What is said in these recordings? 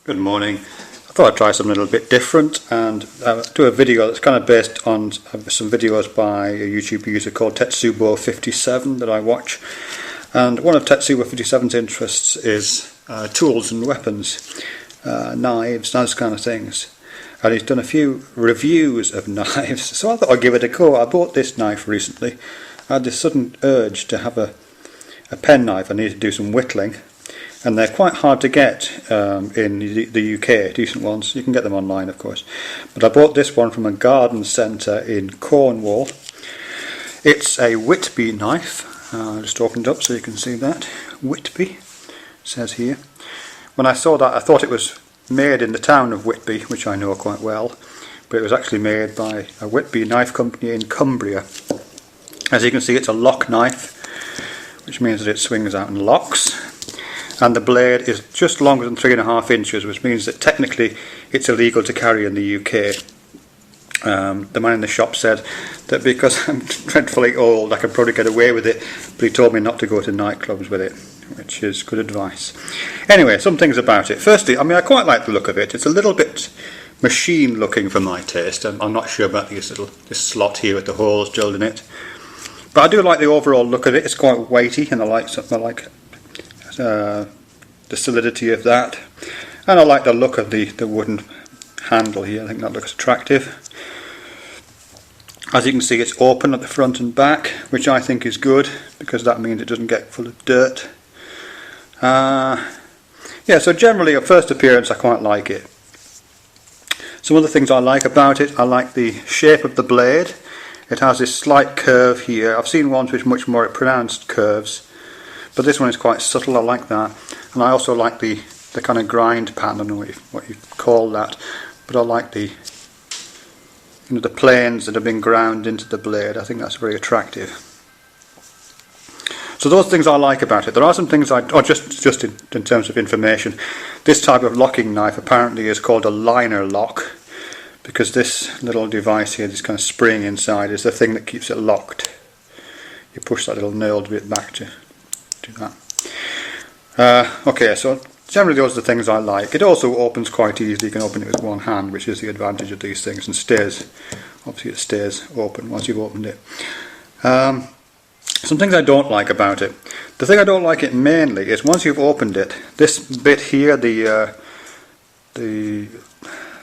Good morning. I thought I'd try something a little bit different and do a video that's kind of based on some videos by a YouTube user called Tetsubo57 that I watch. And one of Tetsubo57's interests is tools and weapons, knives, those kind of things. And he's done a few reviews of knives, so I thought I'd give it a go. I bought this knife recently. I had this sudden urge to have a penknife. I needed to do some whittling. And they're quite hard to get in the UK, decent ones. You can get them online, of course. But I bought this one from a garden centre in Cornwall. It's a Whitby knife. I just opened it up so you can see that. Whitby, says here. When I saw that, I thought it was made in the town of Whitby, which I know quite well. But it was actually made by a Whitby Knife company in Cumbria. As you can see, it's a lock knife, which means that it swings out and locks. And the blade is just longer than 3.5 inches, which means that technically it's illegal to carry in the UK. The man in the shop said that because I'm dreadfully old I could probably get away with it, but he told me not to go to nightclubs with it, which is good advice. Anyway, some things about it. Firstly, I quite like the look of it. It's a little bit machine looking for my taste. I'm not sure about this slot here with the holes drilled in it, but I do like the overall look of it. It's quite weighty, and I like the solidity of that, and I like the look of the wooden handle here. I think that looks attractive. As you can see, it's open at the front and back, which I think is good because that means it doesn't get full of dirt. Yeah, so generally at first appearance I quite like it. Some of the things I like about it, I like the shape of the blade. It has this slight curve here. I've seen ones with much more pronounced curves, but this one is quite subtle. I like that, and I also like the kind of grind pattern. I don't know what you call that, but I like the planes that have been ground into the blade. I think that's very attractive. So those things I like about it. There are some things just in terms of information. This type of locking knife apparently is called a liner lock, because this little device here, this kind of spring inside, is the thing that keeps it locked. You push that little knurled bit back to do that. Okay, so generally those are the things I like. It also opens quite easily. You can open it with one hand, which is the advantage of these things, and obviously it stays open once you've opened it. Some things I don't like about it. The thing I don't like it mainly is once you've opened it, this bit here, the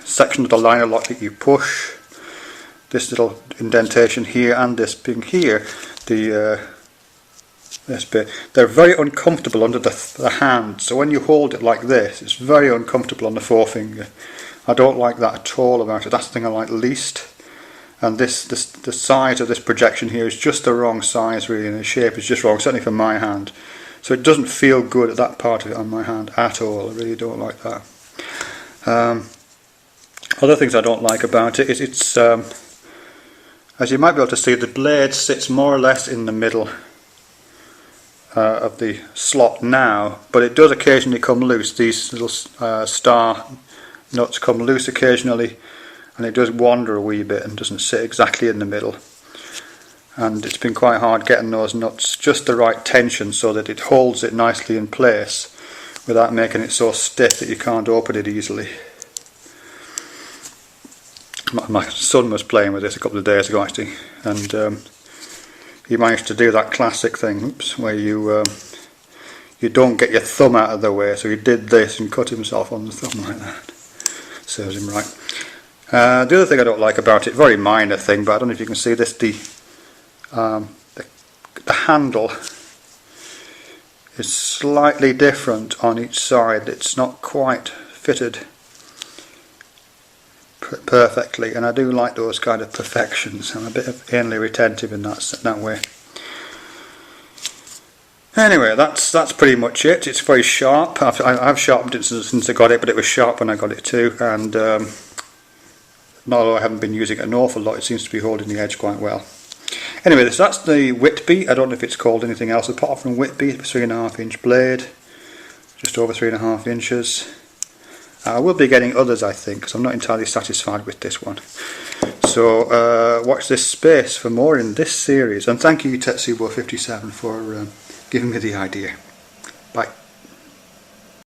section of the liner lock that you push, this little indentation here and this thing here, this bit, they're very uncomfortable under the hand. So when you hold it like this, it's very uncomfortable on the forefinger. I don't like that at all about it. That's the thing I like least. And the size of this projection here is just the wrong size really, and the shape is just wrong, certainly for my hand. So it doesn't feel good at that part of it on my hand at all. I really don't like that. Other things I don't like about it is it's, as you might be able to see, the blade sits more or less in the middle of the slot now, but it does occasionally come loose. These little star nuts come loose occasionally, and it does wander a wee bit and doesn't sit exactly in the middle. And it's been quite hard getting those nuts just the right tension so that it holds it nicely in place without making it so stiff that you can't open it easily. My son was playing with this a couple of days ago actually, and he managed to do that classic thing, where you don't get your thumb out of the way, so he did this and cut himself on the thumb like that. Serves him right. The other thing I don't like about it, very minor thing, but I don't know if you can see this, the handle is slightly different on each side. It's not quite fitted perfectly, and I do like those kind of perfections. I'm a bit anally retentive in that way. Anyway, that's pretty much it. It's very sharp. I've sharpened it since I got it, but it was sharp when I got it too, and although I haven't been using it an awful lot, it seems to be holding the edge quite well. Anyway, that's the Whitby. I don't know if it's called anything else apart from Whitby. 3.5 inch blade, just over 3.5 inches. I will be getting others, I think, because I'm not entirely satisfied with this one. So watch this space for more in this series, and thank you Tetsubo57 for giving me the idea. Bye.